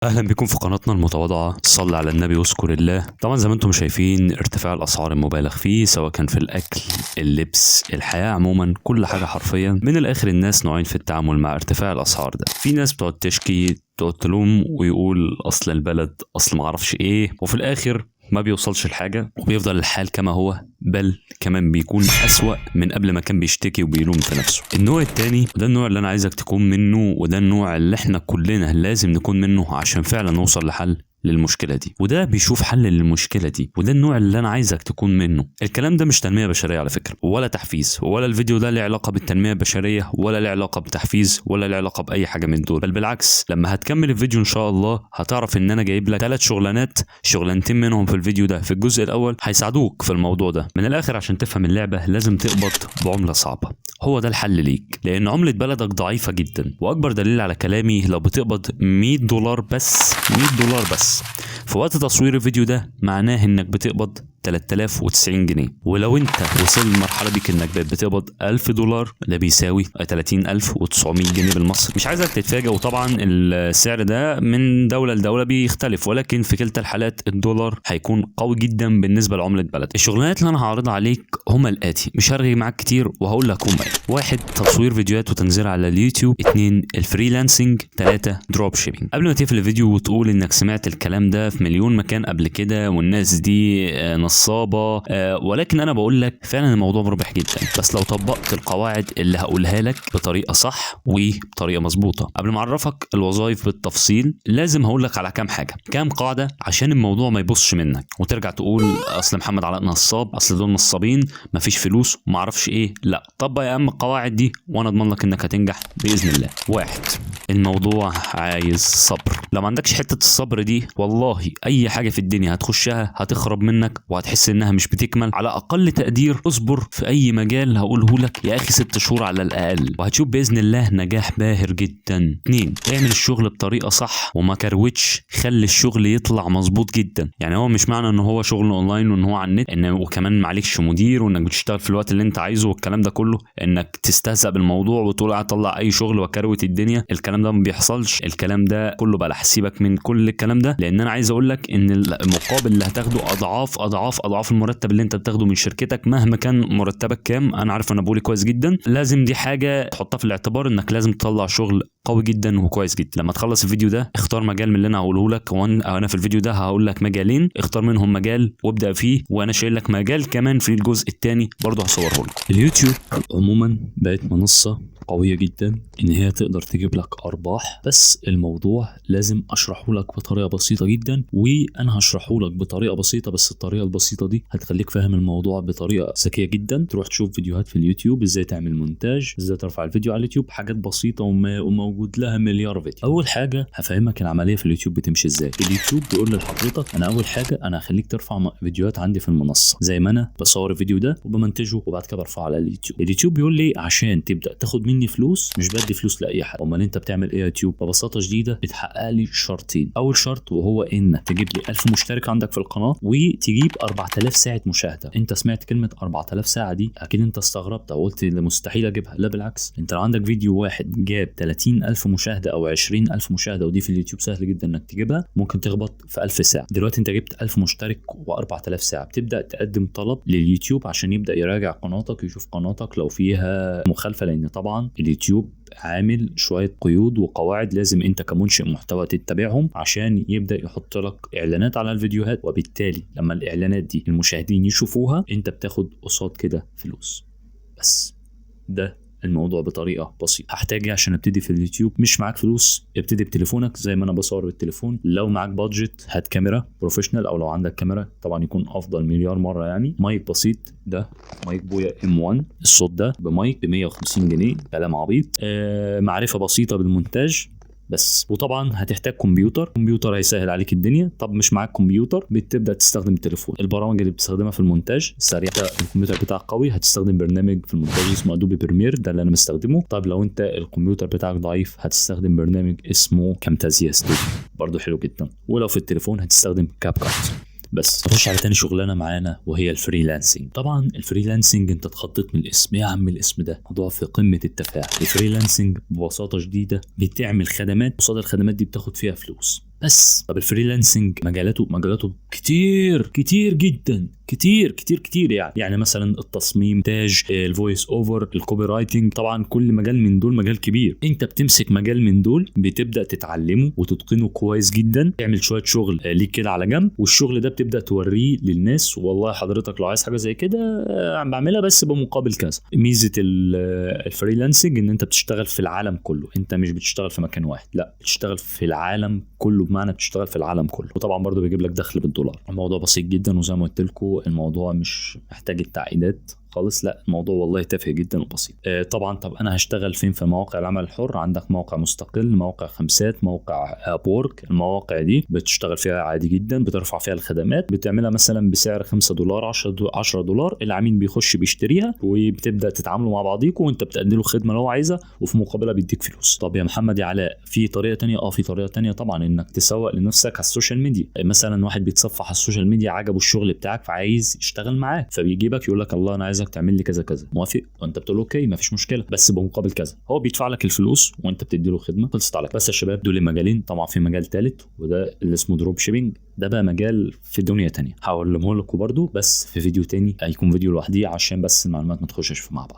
اهلا بكم في قناتنا المتواضعه. صلي على النبي واذكر الله. طبعا زي ما انتم شايفين ارتفاع الاسعار المبالغ فيه، سواء كان في الاكل، اللبس، الحياه عموما، كل حاجه حرفيا. من الاخر الناس نوعين في التعامل مع ارتفاع الاسعار ده. في ناس بتقعد تشكي، تقعد تلوم ويقول اصل البلد، اصل ما اعرفش ايه، وفي الاخر ما بيوصلش لحاجه وبيفضل الحال كما هو، بل كمان بيكون أسوأ من قبل ما كان بيشتكي وبيلوم في نفسه. النوع التاني وده النوع اللي انا عايزك تكون منه، وده النوع اللي احنا كلنا لازم نكون منه عشان فعلا نوصل لحل للمشكله دي، وده بيشوف حل للمشكله دي، وده النوع اللي انا عايزك تكون منه. الكلام ده مش تنميه بشريه على فكره، ولا تحفيز، ولا الفيديو ده له علاقه بالتنميه البشريه، ولا له علاقه بتحفيز، ولا له علاقه باي حاجه من دول. بل بالعكس، لما هتكمل الفيديو ان شاء الله هتعرف ان انا جايب لك 3 شغلانات، شغلانتين منهم في الفيديو ده في الجزء الاول هيساعدوك في الموضوع ده. من الاخر عشان تفهم اللعبه لازم تقبض بعمله صعبه، هو ده الحل ليك، لان عمله بلدك ضعيفه جدا. واكبر دليل على كلامي، لو بتقبض $100 بس، $100 بس في وقت تصوير الفيديو ده، معناه انك بتقبض 3090 جنيه. ولو انت وصل للمرحله دي انك بتقبض $1000، ده بيساوي 30900 جنيه بالمصري. مش عايزك تتفاجئ، وطبعا السعر ده من دوله لدوله بيختلف، ولكن في كلتا الحالات الدولار هيكون قوي جدا بالنسبه لعمله بلد. الشغلانات اللي انا هعرضها عليك هما الاتي، مش هرغي معاك كتير وهقول لك هما ايه. 1 تصوير فيديوهات وتنزيلها على اليوتيوب. 2 الفريلانسنج. 3 دروب شيبينج. قبل ما تقفل الفيديو وتقول انك سمعت الكلام ده في مليون مكان قبل كده والناس دي نصابه، ولكن انا بقول لك فعلا الموضوع مربح جدا، بس لو طبقت القواعد اللي هقولها لك بطريقه صح وبطريقه مظبوطه. قبل ما اعرفك الوظائف بالتفصيل لازم هقول لك على كام حاجه، كام قاعده، عشان الموضوع ما يبصش منك وترجع تقول اصل محمد علاء نصاب، اصل دول نصابين، مفيش فلوس وما اعرفش ايه. لا، طبق يا عم القواعد دي وانا اضمن لك انك هتنجح باذن الله. 1 الموضوع عايز صبر. لو ما عندكش حته الصبر دي، والله اي حاجه في الدنيا هتخشها هتخرب منك وهتحس انها مش بتكمل. على اقل تقدير اصبر في اي مجال هقوله لك يا اخي 6 شهور على الاقل، وهتشوف باذن الله نجاح باهر جدا. 2 اعمل الشغل بطريقه صح وما كروتش، خلي الشغل يطلع مظبوط جدا. يعني هو مش معنى ان هو شغل اونلاين وان هو على النت ان وكمان معلكش مدير وانك بتشتغل في الوقت اللي انت عايزه والكلام ده كله انك تستهزأ بالموضوع وتقول هطلع اي شغل وكروت الدنيا. الكلام ده ما بيحصلش، الكلام ده كله بقى حسيبك من كل الكلام ده، لان انا عايز اقول لك ان المقابل اللي هتاخده اضعاف المرتب اللي انت بتاخده من شركتك مهما كان مرتبك كام. انا عارف انا بقولي كويس جدا، لازم دي حاجه تحطها في الاعتبار انك لازم تطلع شغل قوي جدا وكويس جدا. لما تخلص الفيديو ده اختار مجال من اللي انا هقوله لك، وانا في الفيديو ده هقول لك مجالين، اختار منهم مجال وابدا فيه، وانا شايل لك مجال كمان في الجزء الثاني برضه هصوره لك. اليوتيوب عموما بقت منصه قويه جدا ان هي تقدر تجيب لك ارباح، بس الموضوع لازم اشرحه لك بطريقه بسيطه جدا، وانا هشرحه لك بطريقه بسيطه، بس الطريقه البسيطه دي هتخليك فاهم الموضوع بطريقه ذكيه جدا. تروح تشوف فيديوهات في اليوتيوب ازاي تعمل مونتاج، ازاي ترفع الفيديو على اليوتيوب، حاجات بسيطه وموجود لها مليار فيديو. اول حاجه هفهمك العمليه في اليوتيوب بتمشي ازاي. اليوتيوب بيقول لحضرتك انا اول حاجه انا هخليك ترفع فيديوهات عندي في المنصه، زي ما انا بصور الفيديو ده وبمنتجه وبعد كده برفعه على اليوتيوب. اليوتيوب بيقول لي عشان تبدا تاخد مني فلوس، مش بدي فلوس لاي حد. امال انت بتعمل ايه يا يوتيوب؟ ببساطه شديده بتحقق لي شرطين. اول شرط وهو انك تجيب لي 1000 مشترك عندك في القناه، وتجيب 4000 ساعه مشاهده. انت سمعت كلمه 4000 ساعه دي اكيد انت استغربت وقلت ده مستحيل اجيبها. لا بالعكس، انت لو عندك فيديو واحد جاب 30000 مشاهده او 20000 مشاهده، ودي في اليوتيوب سهل جدا انك تجيبها، ممكن تخبط في 1000 ساعه. دلوقتي انت جبت 1000 مشترك و4000 ساعه، بتبدا تقدم طلب لليوتيوب عشان يبدا يراجع قناتك، يشوف قناتك لو فيها مخالفه، لان طبعا اليوتيوب عامل شويه قيود وقواعد لازم انت كمنشئ محتوى تتبعهم عشان يبدا يحط لك اعلانات على الفيديوهات، وبالتالي لما الاعلانات دي المشاهدين يشوفوها انت بتاخد قصاد كده فلوس. بس ده الموضوع بطريقه بسيطه. هحتاج عشان ابتدي في اليوتيوب؟ مش معاك فلوس ابتدي بتليفونك زي ما انا بصور بالتليفون. لو معاك بادجت هات كاميرا بروفيشنال، او لو عندك كاميرا طبعا يكون افضل مليار مره. يعني مايك بسيط، ده مايك بويا M1، الصوت ده بمايك ب 150 جنيه، كلام عبيط. معرفه بسيطه بالمونتاج بس. وطبعا هتحتاج كمبيوتر هيسهل عليك الدنيا. طب مش معاك كمبيوتر، بتبدا تستخدم التليفون. البرامج اللي بتستخدمها في المونتاج السريع، الكمبيوتر بتاعك قوي هتستخدم برنامج في المونتاج اسمه ادوبي بريمير، ده اللي انا مستخدمه. طب لو انت الكمبيوتر بتاعك ضعيف هتستخدم برنامج اسمه كامتازيا ستوديو، برضو حلو جدا. ولو في التليفون هتستخدم كاب كات. بس نخش على تاني شغلانه معانا وهي الفريلانسنج. طبعا الفريلانسنج انت اتخطيت من الاسم يا عم، الاسم ده موضوع في قمه التفاهه. الفريلانسنج ببساطه شديده بتعمل خدمات، قصاد الخدمات دي بتاخد فيها فلوس. بس. طب الفريلانسنج مجالاته كتير جدا، كتير يعني مثلا التصميم، تاج، الفويس اوفر، الكوبي رايتنج. طبعا كل مجال من دول مجال كبير. انت بتمسك مجال من دول بتبدا تتعلمه وتتقنه كويس جدا، تعمل شويه شغل ليك كده على جنب، والشغل ده بتبدا توريه للناس، والله حضرتك لو عايز حاجه زي كده عم بعملها بس بمقابل كذا. ميزه الفريلانسنج ان انت بتشتغل في العالم كله، انت مش بتشتغل في مكان واحد، لا بتشتغل في العالم كله، بمعنى بتشتغل في العالم كله، وطبعا برضو بيجيب لك دخل بالدولار. الموضوع بسيط جدا، وزي ما قلت لكم الموضوع مش محتاج التعقيدات خالص، لا الموضوع والله تافه جدا وبسيط. طبعا طب انا هشتغل فين؟ في مواقع العمل الحر. عندك موقع مستقل، موقع خمسات، موقع ابورك. المواقع دي بتشتغل فيها عادي جدا، بترفع فيها الخدمات، بتعملها مثلا بسعر $5 $10، العميل بيخش بيشتريها، وبتبدا تتعاملوا مع بعضيكم، وانت بتقدم له خدمه اللي هو عايزها، وفي مقابلها بيديك فلوس. طب يا محمد يا علاء، في طريقه تانية؟ في طريقه تانية طبعا، انك تسوق لنفسك على السوشيال ميديا. مثلا واحد بيتصفح على السوشيال ميديا، عجبه الشغل بتاعك فعايز يشتغل معاك، فبيجيبك يقول لك الله انا عايزك تعمل لي كذا كذا، موافق؟ وانت بتقول له اوكي مفيش مشكله، بس بمقابل كذا. هو بيدفع لك الفلوس وانت بتدي له خدمه، خلصت عليك. بس يا شباب دول مجالين، طبعا في مجال ثالث وده اللي اسمه دروب شيبينج. ده بقى مجال في دنيا تانية، هقولهم لكم برضو بس في فيديو تاني، هيكون فيديو لوحدي عشان بس المعلومات ما تخشش في مع بعض.